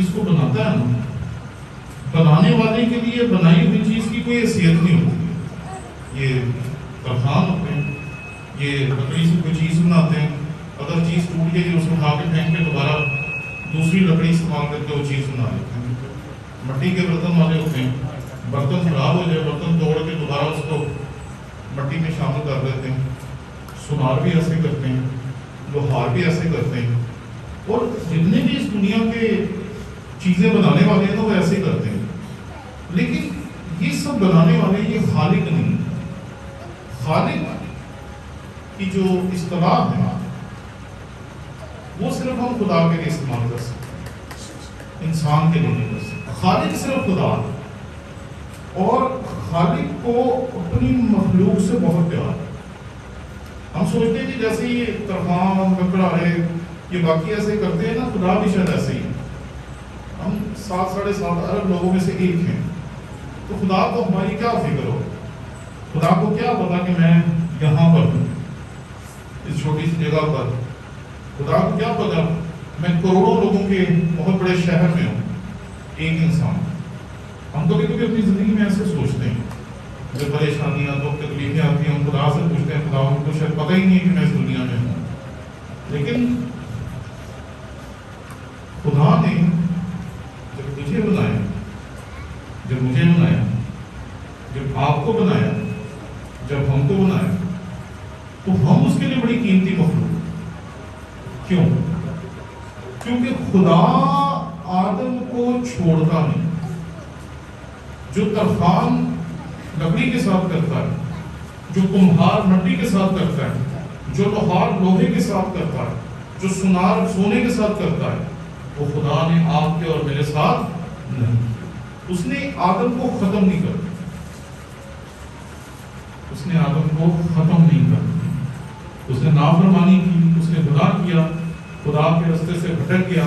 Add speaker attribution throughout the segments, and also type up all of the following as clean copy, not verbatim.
Speaker 1: چیز کو بناتا ہے نا، بنانے والے کے لیے بنائی ہوئی چیز کی کوئی حیثیت نہیں ہوتی. یہ ترخان ہوتے ہیں، یہ لکڑی سے کوئی چیز بناتے ہیں، اگر چیز ٹوٹ گئی اس کو اٹھا کے پھینک کے دوبارہ دوسری لکڑی استعمال کر کے وہ چیز بنا لیتے ہیں. مٹی کے برتن والے ہوتے ہیں، برتن خراب ہو جائے برتن توڑ کے دوبارہ اس کو مٹی میں شامل کر دیتے ہیں. سونار بھی ایسے کرتے ہیں، لوہار بھی ایسے کرتے ہیں، اور جتنے بھی اس دنیا کے چیزیں بنانے والے ہیں وہ ایسے کرتے ہیں. لیکن یہ سب بنانے والے یہ خالق نہیں. خالق کی جو اصطلاح ہے وہ صرف ہم خدا کے لیے استعمال کر سکتے، انسان کے لیے نہیں کر سکتے. خالق صرف خدا ہے، اور خالق کو اپنی مخلوق سے بہت پیار ہے. ہم سوچتے ہیں کہ جیسے یہ ترخان لکڑہارے یہ باقی ایسے کرتے ہیں نا، خدا بھی شاید ایسے ہی. ہم 7-7.5 ارب لوگوں میں سے ایک ہیں، تو خدا کو ہماری کیا فکر ہو؟ خدا کو کیا پتا کہ میں یہاں پر ہوں اس چھوٹی سی جگہ پر؟ خدا کو کیا پتا میں کروڑوں لوگوں کے بہت بڑے شہر میں ہوں، ایک انسان. ہم تو کبھی اپنی زندگی میں ایسے سوچتے ہیں، جب پریشانیاں دکھ تکلیفیں آتی ہیں ہم خدا سے پوچھتے ہیں، خدا کو شاید پتہ ہی نہیں کہ میں اس دنیا میں ہوں. لیکن خدا نے جب تجھے بنایا، جب مجھے بنایا، جب آپ کو بنایا، جب ہم کو بنایا، تو ہم اس کے لیے بڑی قیمتی مخلوق. کیوں؟ کیونکہ خدا آدم کو چھوڑتا نہیں. جو ترخان لکڑی کے ساتھ کرتا ہے، جو کمہار مٹی کے ساتھ کرتا ہے، جو لوہار لوہے کے ساتھ کرتا ہے، جو سونار سونے کے ساتھ کرتا ہے، وہ خدا نے آپ کے اور میرے ساتھ نہیں. اس نے آدم کو ختم نہیں کر دیا، اس نے آدم کو ختم نہیں کر دیا. اس نے نافرمانی کی، اس نے گناہ کیا، خدا کے راستے سے بھٹک گیا،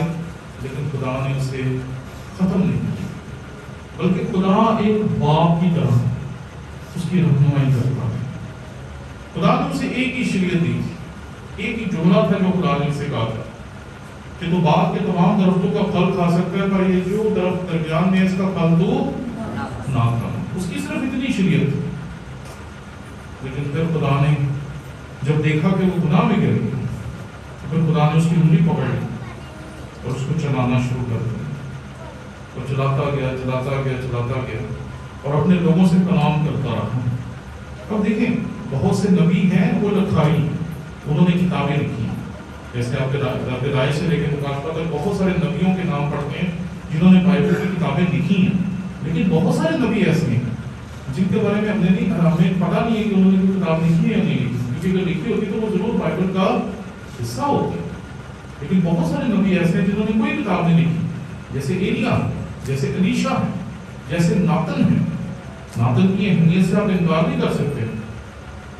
Speaker 1: لیکن خدا نے اسے ختم نہیں کیا. بلکہ خدا ایک باپ کی طرح اس کی رہنمائی کرتا ہے. خدا نے اسے ایک ہی شریعت دی، ایک ہی جملہ تھا جو خدا نے اسے کہا تھا کہ تو باغ کے تمام درختوں کا پھل کھا سکتا ہے، پر یہ جو درخت درمیان میں اس کا پھل تو نہ کھانا. اس کی صرف اتنی شریعت تھی. لیکن پھر خدا نے جب دیکھا کہ وہ گناہ میں گر گیا، پھر خدا نے اس کی انگلی پکڑ لی اور اس کو چلانا شروع کر دیا. اور چلاتا گیا اور اپنے لوگوں سے کلام کرتا رہا. اب دیکھیں بہت سے نبی ہیں وہ لکھاری، انہوں نے کتابیں لکھی، جیسے آپ ابتدائی سے لے کے مکاشفہ تک بہت سارے نبیوں کے نام پڑھتے ہیں جنہوں نے بائبل کی کتابیں لکھی ہیں. لیکن بہت سارے نبی ایسے ہیں جن کے بارے میں ہمیں پتہ نہیں ہے کہ انہوں نے کوئی کتاب لکھی ہے یا نہیں لکھی، کیونکہ اگر لکھی ہوتی تو وہ ضرور بائبل کا حصہ ہوتی. لیکن بہت سارے نبی ایسے ہیں جنہوں نے کوئی کتاب نہیں لکھی، جیسے ایلیا، جیسے الیشا ہے، جیسے ناتن ہے. ناتن کی اہمیت سے آپ انکار نہیں کر سکتے،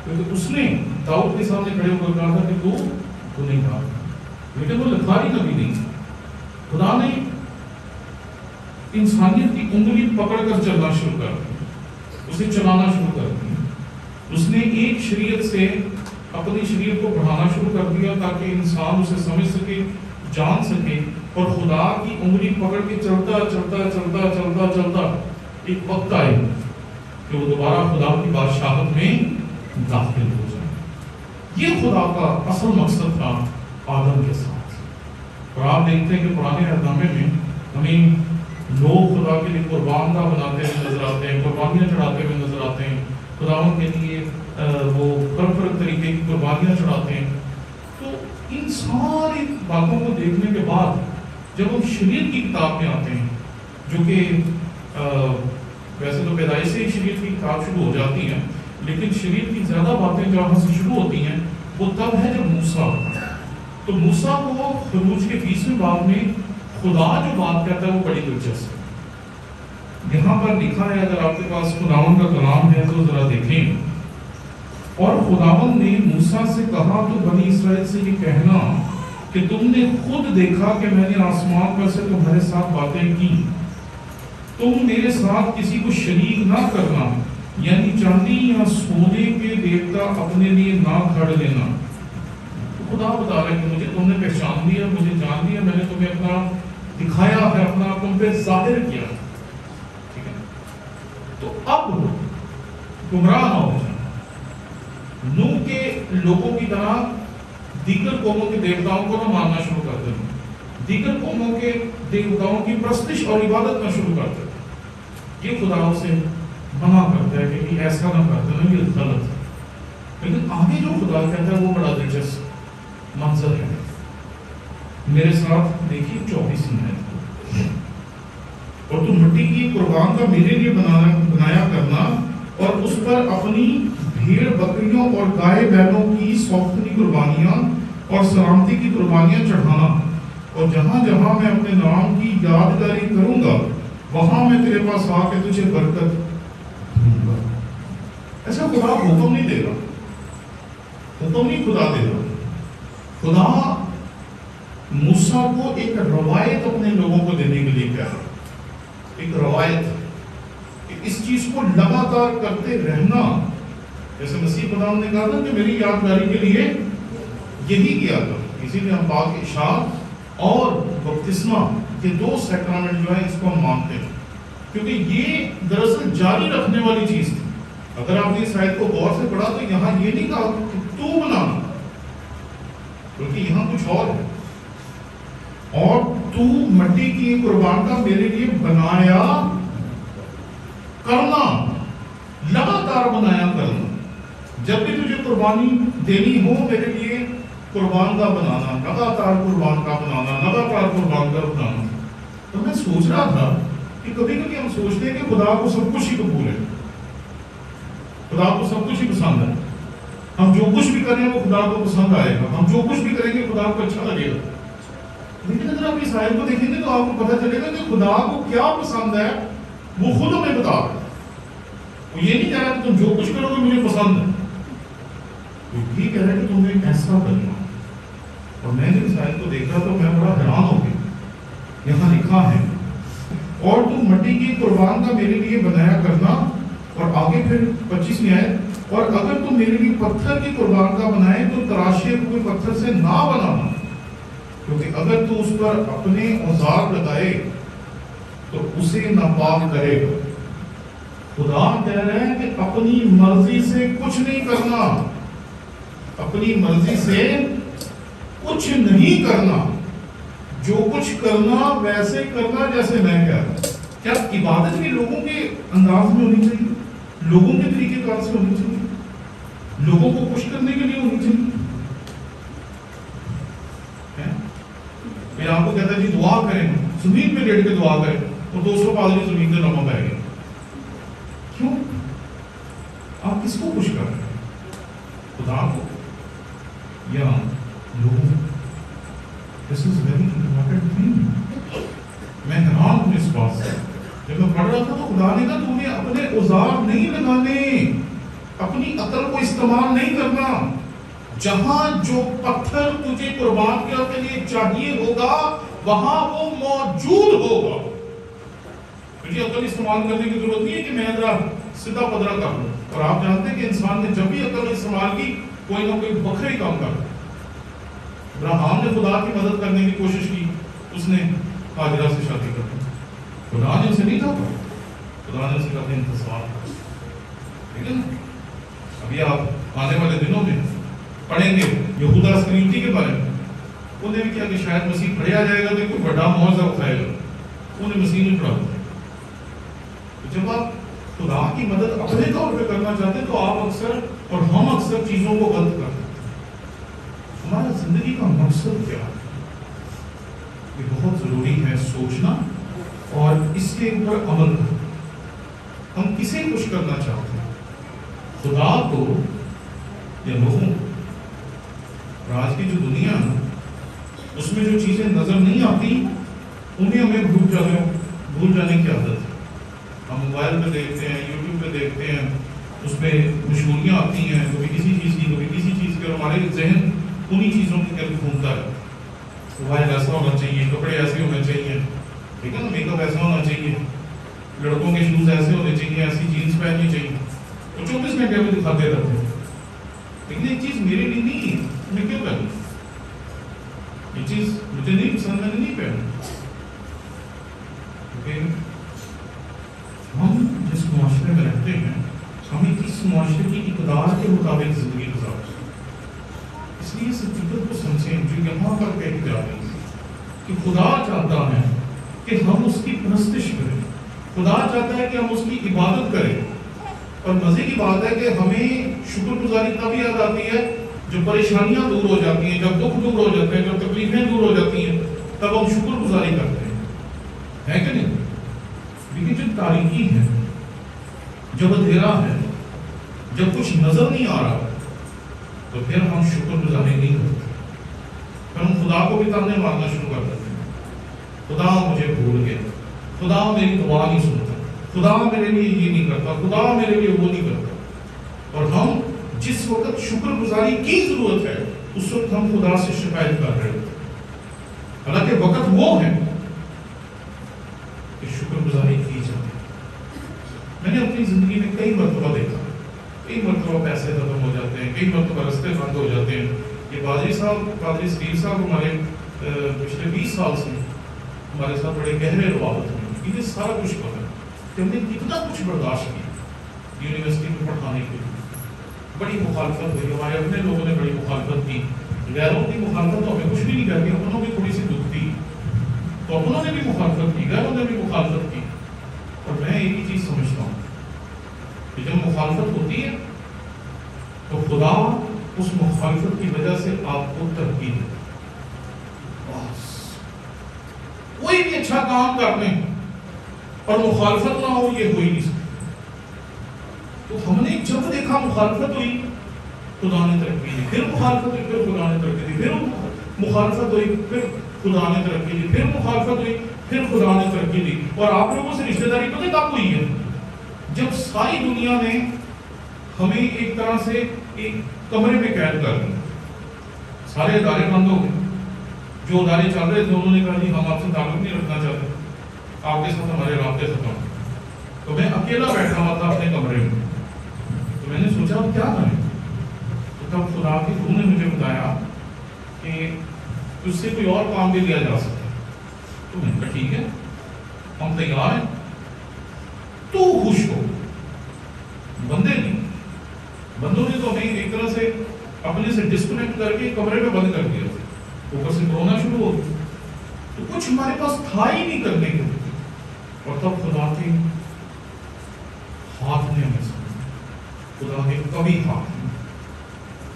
Speaker 1: کیونکہ اس نے داؤد کے سامنے کھڑے ہو کر کہا تھا کہ تو نہیں کہا. لیکن وہ لکھاری نبی نہیں. خدا نے انسانیت کی انگلی پکڑ کر چلنا شروع کر دیا، اسے چلانا شروع کر دیا. اس نے ایک شریعت سے اپنی شریعت کو بڑھانا شروع کر دیا تاکہ انسان اسے سمجھ سکے، جان سکے، اور خدا کی انگلی پکڑ کے چلتا ایک وقت آئے کہ وہ دوبارہ خدا کی بادشاہت میں داخل ہو جائے. یہ خدا کا اصل مقصد تھا آدم کے ساتھ. اور آپ دیکھتے ہیں کہ پرانے عہد نامے میں ہمیں لوگ خدا کے لیے قربان دہ بناتے ہوئے نظر آتے ہیں، قربانیاں چڑھاتے ہوئے نظر آتے ہیں، خداوند کے لیے وہ فرق طریقے کی قربانیاں چڑھاتے ہیں. تو ان ساری باتوں کو دیکھنے کے بعد جب ہم شریعت کی کتاب میں آتے ہیں، جو کہ ویسے تو پیدائش سے ہی شریعت کی کتاب شروع ہو جاتی ہے، لیکن شریعت کی زیادہ باتیں جہاں سے شروع ہوتی ہیں وہ تب ہے جب موسیٰ. تو موسیٰ کو خروج کے 20ویں باب میں خدا جو بات کہتا ہے وہ بڑی دلچسپ ہے. یہاں پر لکھا ہے، اگر آپ کے پاس خداوند کا کلام ہے تو ذرا دیکھیں. اور خداوند نے موسیٰ سے کہا تو بنی اسرائیل سے یہ کہنا کہ تم نے خود دیکھا کہ میں نے آسمان پر سے تمہارے ساتھ باتیں کی. تم میرے ساتھ کسی کو شریک نہ کرنا، یعنی چاندی یا سونے کے دیوتا اپنے لیے نہ گھڑ لینا. خدا بتا رہا ہے کہ مجھے تم نے پہچان لیا، مجھے جان لیا، میں نے تمہیں اپنا دکھایا ہے، اپنا آپ ان پہ ظاہر کیا ہے، ٹھیک ہے؟ تو اب گمراہ نہ ہو جائیں، نوح کے لوگوں کی طرح دیگر قوموں کے دیوتاؤں کو نہ ماننا شروع کر دیں، دیگر قوموں کے دیوتاؤں کی پرستش اور عبادت نہ شروع کر دیں۔ یہ خدا سے منع کرتا ہے کہ ایسا نہ کر دینا، یہ غلط ہے۔ لیکن آگے جو خدا کہتا ہے وہ بڑا دلچسپ منظر ہے، میرے ساتھ دیکھیے 24 آیت، اور تم مٹی کی قربان کا میرے لیے بنایا کرنا اور اس پر اپنی بھیڑ بکریوں اور گائے بیلوں کی سوختنی قربانیاں اور سلامتی کی قربانیاں چڑھانا، اور جہاں جہاں میں اپنے نام کی یادگاری کروں گا وہاں میں تیرے پاس آ کے تجھے برکت دوں گا۔ ایسا خدا حکم نہیں دے گا، حکم نہیں خدا دے گا، خدا موسیٰ کو ایک روایت اپنے لوگوں کو دینے کے لیے کہہ رہا ہے، ایک روایت کہ اس چیز کو لگاتار کرتے رہنا، جیسے مسیح خدا نے کہا تھا کہ میری یادگاری کے لیے یہی کیا تھا۔ اسی لیے ہم پاک اشاعت اور بپتسمہ یہ دو سیکرامنٹ جو ہے اس کو ہم مانتے ہیں، کیونکہ یہ دراصل جاری رکھنے والی چیز تھی۔ اگر آپ نے اس آیت کو غور سے پڑھا تو یہاں یہ نہیں کہا کہ تو بنانا، بلکہ یہاں کچھ اور ہے، اور تو مٹی کی قربان کا میرے لیے بنایا کرنا، لگاتار بنایا کرنا، جب بھی تجھے قربانی دینی ہو میرے لیے قربان کا بنانا، لگاتار قربان کا بنانا، لگاتار قربان کا بنانا۔ تو میں سوچ رہا تھا کہ کبھی کبھی ہم سوچتے ہیں کہ خدا کو سب کچھ ہی قبول ہے، خدا کو سب کچھ ہی پسند ہے، ہم جو کچھ بھی کریں وہ خدا کو پسند آئے گا، ہم جو کچھ بھی کریں گے خدا کو اچھا لگے گا۔ لیکن اگر آپ اس آیت کو دیکھیں گے تو آپ کو پتہ چلے گا کہ خدا کو کیا پسند ہے وہ خود ہمیں بتا رہا ہے۔ وہ یہ نہیں کہہ رہا کہ تم جو کچھ کرو گے مجھے پسند ہے، وہ یہ کہہ رہا ہے کہ تمہیں ایسا کرنا۔ اور میں نے اس آیت کو دیکھا تو میں بڑا حیران ہو گیا، یہاں لکھا ہے اور تم مٹی کی قربان کا میرے لیے بنایا کرنا، اور آگے پھر 25ویں آیت، اور اگر تم میرے لیے پتھر کی قربان کا بنائے تو تراشے ہوئے پتھر سے نہ بنانا، کیونکہ اگر تو اس پر اپنے اوزار لگائے تو اسے ناپاک کرے گا۔ خدا کہہ رہے ہیں کہ اپنی مرضی سے کچھ نہیں کرنا، اپنی مرضی سے کچھ نہیں کرنا، جو کچھ کرنا ویسے کرنا جیسے میں کہہ رہا ہوں۔ کیا عبادت بھی لوگوں کے انداز میں ہونی چاہیے، لوگوں کے طریقے کار سے ہونی چاہیے، لوگوں کو خوش کرنے کے لیے ہونی چاہیے؟ آپ کو کہتا ہے جی دعا کریں، زمین پہ لیٹ کے دعا کریں، اور 200 پادری زمین کے لمحہ بہ گئے، کیوں؟ آپ کس کو خوش کر رہے ہیں؟ خدا کو یا لوگوں کو؟ This is very important thing۔ میں حیران ہوں اس بات سے، جب میں پڑھ رہا تھا تو خدا نے کہا تمہیں اپنے اوزار نہیں لگانے، اپنی عقل کو استعمال نہیں کرنا، جہاں جو پتھر تجھے قربان کے لیے چاہیے ہوگا وہاں وہ موجود ہوگا۔ مجھے عقل استعمال کرنے کی ضرورت نہیں ہے کہ میں ذرا سیدھا پدرا کر لوں، اور آپ جانتے ہیں کہ انسان نے جب بھی عقل استعمال کی کوئی نہ کوئی بکھرے ہی کام کر۔ ابراہیم نے خدا کی مدد کرنے کی کوشش کی، اس نے ہاجرہ سے شادی کر دی، خدا نے اسے نہیں کہا، خدا نے اسے کہا انتظار کر، ٹھیک ہے نا؟ ابھی آپ آنے والے دنوں میں پڑھیں گے یہودا اسکریوطی کے بارے میں، انہیں بھی کیا کہ شاید مسیح پڑھیا جائے گا تو کوئی بڑا معجزہ اٹھائے گا، انہیں مسیح نہیں پڑھا۔ جب آپ خدا کی مدد اپنے طور پہ کرنا چاہتے ہیں تو آپ اکثر اور ہم اکثر چیزوں کو غلط کرتے ہیں۔ ہمارا زندگی کا مقصد کیا ہے؟ یہ بہت ضروری ہے سوچنا اور اس کے اوپر عمل کرنا۔ ہم کسے خوش کرنا چاہتے ہیں، خدا کو یا لوگوں کو؟ اور آج کی جو دنیا ہے اس میں جو چیزیں نظر نہیں آتی انہیں ہمیں بھول جانے کی عادت ہے۔ ہم موبائل پہ دیکھتے ہیں، یوٹیوب پہ دیکھتے ہیں، اس پہ مشہوریاں آتی ہیں، کبھی کسی چیز کی کبھی کسی چیز کی، اور ہمارے ذہن انہی چیزوں کی طرف گھومتا ہے۔ موبائل ایسا ہونا چاہیے، کپڑے ایسے ہونے چاہیے، ٹھیک ہے نا، میک اپ ایسا ہونا چاہیے، لڑکوں کے شوز ایسے ہونے چاہیے، ایسی جینس پہننی چاہیے، اور 24 گھنٹے میں دکھاتے رہتے ہیں۔ لیکن یہ چیز میرے لیے نہیں ہے، میں کیوں پہنوں؟ یہ چیز مجھے نہیں پسند، میں نے نہیں پہنی۔ کہ ہم جس معاشرے میں رہتے ہیں ہمیں اس معاشرے کی اقدار کے مطابق زندگی گزارتے ہیں. اس لیے اس حقیقت کو سمجھیں جو یہاں پر کہی جا رہی ہے کہ خدا چاہتا ہے کہ ہم اس کی پرستش کریں. خدا چاہتا ہے کہ ہم اس کی عبادت کریں. اور مزے کی بات ہے کہ ہمیں شکر گزاری تب یاد آتی ہے جب پریشانیاں دور ہو جاتی ہیں, جب دکھ دور ہو جاتے ہیں, جب تکلیفیں دور ہو جاتی ہیں, تب ہم شکر گزاری کرتے ہیں, ہے کہ نہیں؟ لیکن جب تاریکی ہے, جب اندھیرا ہے, جب کچھ نظر نہیں آ رہا, تو پھر ہم شکر گزاری نہیں کرتے. پھر ہم خدا کو بھی تانے مارنا شروع کر دیتے ہیں. خدا مجھے بھول گیا, خدا میری دعا نہیں سنتا, خدا میرے لیے یہ نہیں کرتا, خدا میرے لیے وہ نہیں کرتا. اور ہم جس وقت شکر گزاری کی ضرورت ہے اس وقت ہم خدا سے شکایت کر رہے ہوتے ہیں. حالانکہ وقت وہ ہے کہ شکر گزاری کی جائے. میں نے اپنی زندگی میں کئی مرتبہ دیکھا, کئی مرتبہ پیسے ختم ہو جاتے ہیں, کئی مرتبہ رستے بند ہو جاتے ہیں. یہ پادری سلیم صاحب ہمارے پچھلے 20 سال سے ہمارے ساتھ بڑے گہرے روابط ہیں. انہیں سارا کچھ پتا ہے کہ ہم نے کتنا کچھ برداشت کیا یونیورسٹی میں پڑھانے کے لیے. بڑی مخالفت ہوئی, ہمارے اپنے لوگوں نے بڑی مخالفت کی. غیروں کی مخالفت تو ہمیں کچھ بھی نہیں کہتی, اپنوں کی تھوڑی سی دکھ تھی تو اپنوں نے بھی مخالفت کی, غیروں نے بھی مخالفت کی. اور میں ایک ہی چیز سمجھتا ہوں کہ جب مخالفت ہوتی ہے تو خدا اس مخالفت کی وجہ سے آپ کو ترقی دے. بس کوئی بھی اچھا کام کرنے اور مخالفت نہ ہو یہ ہو ہی نہیں سکتا. تو ہم نے جب دیکھا مخالفت ہوئی خدا نے ترقی دی, پھر مخالفت ہوئی پھر خدا نے ترقی دی, پھر مخالفت ہوئی پھر خدا نے ترقی دی, پھر مخالفت ہوئی پھر خدا نے ترقی دی. اور آپ لوگوں سے رشتہ داری پتہ کب ہوئی ہے؟ جب ساری دنیا نے ہمیں ایک طرح سے ایک کمرے میں قید کر دیا. سارے ادارے بند ہو گئے. جو ادارے چل رہے تھے انہوں نے کہا جی ہم آپ سے تعلق نہیں رکھنا چاہتے, آپ کے ساتھ ہمارے رابطے ختم. تو میں اکیلا بیٹھا ہوا تھا اپنے کمرے میں. تو میں نے سوچا اب کیا کریں. تو تب خدا کے روح نے مجھے بتایا کہ اس سے کوئی اور کام بھی لیا جا سکتا ہے. تو میں نے کہا ٹھیک ہے ہم تیار ہیں, تو خوش ہو. بندے نہیں, بندوں نے تو ہمیں ایک طرح سے اپنے سے ڈسکنیکٹ کر کے کمرے میں بند کر دیا. اوپر سے کورونا شروع ہو گیا تو کچھ ہمارے پاس تھا ہی نہیں کرنے کے. اور تب خدا کے ہاتھ نے ہمیں سمجھا, خدا کے کبھی ہاتھ نے.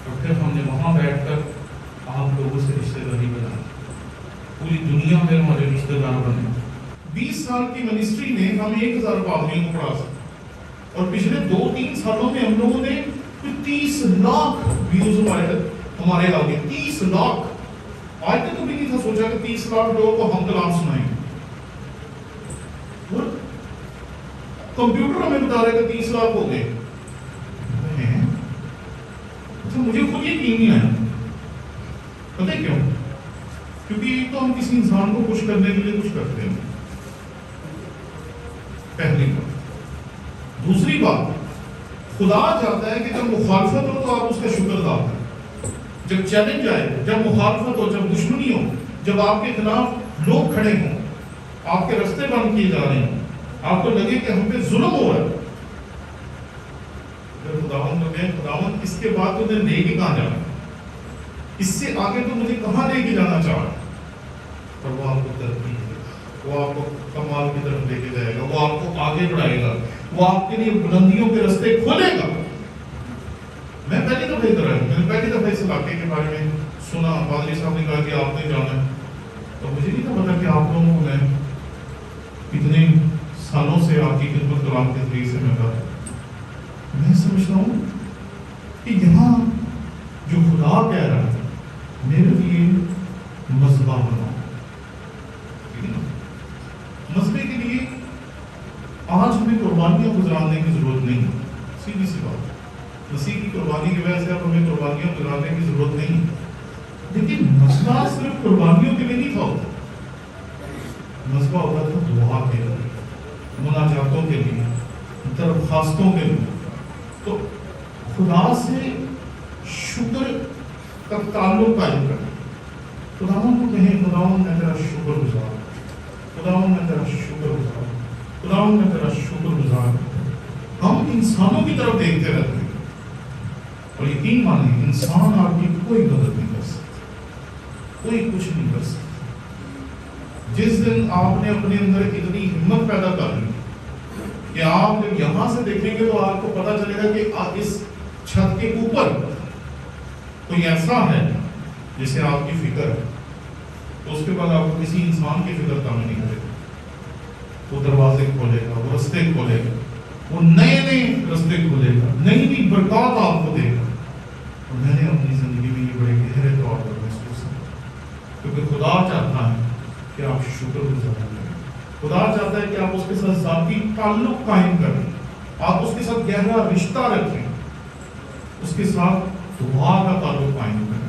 Speaker 1: اور پھر ہم نے وہاں بیٹھ کر آپ لوگوں سے رشتے داری بنائی. پوری دنیا میں ہمارے رشتے دار بنے. 20 سال کی منسٹری نے ہم 1000 پادریوں کو پڑھا سکتے. اور پچھلے 2-3 سالوں میں ہم لوگوں نے 30 لاکھ ویوز ہمارے آگے. 30 لاکھ. آج تک کبھی نہیں تھا سوچا کہ 30 لاکھ لوگوں کو ہم کلام سنائیں گے. کمپیوٹر ہمیں بتا رہے کہ 30 لاکھ ہو گئے. اچھا مجھے خود یقین نہیں آیا. پتہ ہے کیوں؟ کیونکہ ایک تو ہم کسی انسان کو خوش کرنے کے لیے کچھ کرتے ہیں, پہلی بات. دوسری بات, خدا چاہتا ہے کہ جب مخالفت ہو تو آپ اس کا شکر ادا کریں. جب چیلنج آئے, جب مخالفت ہو, جب دشمنی ہو, جب آپ کے خلاف لوگ کھڑے ہوں, آپ کے رستے بند کیے جا رہے ہیں, آپ کو لگے کہ ہم پہ ظلم ہو رہا ہے, پھر خداوند کو کہیں خداوند اس کے بعد تو لے کے کہاں جانا, اس سے آگے تو مجھے کہاں لے کے جانا چاہ رہا ہے. اور وہ آپ کو ترقی دے گا, وہ آپ کو کمال کی طرف لے کے جائے گا, وہ آپ کو آگے بڑھائے گا, وہ آپ کے لیے بلندیوں کے رستے کھولے گا. میں پہلی دفعہ ادھر آیا, میں نے پہلی دفعہ اس علاقے کے بارے میں سنا. پادری صاحب نے کہا کہ آپ نے جانا ہے, تو مجھے نہیں تھا پتا کہ آپ لوگوں نے اتنے سالوں سے آپ کی خدمت کلام کے ذریعے سے میں کہا. میں سمجھتا ہوں کہ یہاں جو خدا کہہ رہا ہے میرے لیے مذبح بناؤ. مذبح کے لیے آج ہمیں قربانیاں گزارنے کی ضرورت نہیں ہے. سیدھی سی بات, مسیح کی قربانی کی وجہ سے اب ہمیں قربانیاں گزارنے کی ضرورت نہیں. لیکن مسئلہ صرف قربانیوں کے لیے نہیں تھا ہوتا. مسئلہ ہوتا تھا دعا کے لیے, مناجاتوں کے لیے, درخواستوں کے لیے. تو خدا سے شکر کا تعلق قائم کریں. خداوند کو کہیں خداوند میں تیرا شکر گزار, خداوند میں تیرا شکر گزار ہوں، خداوند میں تیرا شکر گزار ہوں۔ ہم انسانوں کی طرف دیکھتے رہتے ہیں اور یقین مانیں انسان آپ کی کوئی مدد نہیں کر سکتا، کوئی کچھ نہیں کر سکتا۔ جس دن آپ نے اپنے اندر اتنی ہمت پیدا کر لی کہ آپ جب یہاں سے دیکھیں گے تو آپ کو پتا چلے گا کہ اس چھت کے اوپر کوئی ایسا ہے جسے آپ کی فکر ہے، تو اس کے بعد آپ کو کسی انسان کی فکر کام نہیں کرے گا۔ وہ دروازے کھولے گا، وہ رستے کھولے گا، وہ نئے نئے رستے کھولے گا، نئی نئی برکات آپ کو دے گا۔ اور میں نے اپنی زندگی میں یہ بڑے گہرے طور پر محسوس کیا، کیونکہ خدا چاہتا ہے کہ آپ شکر گزار کریں، خدا چاہتا ہے کہ آپ اس کے ساتھ ذاتی تعلق قائم کریں، آپ اس کے ساتھ گہرا رشتہ رکھیں، اس کے ساتھ دعا کا تعلق قائم کریں۔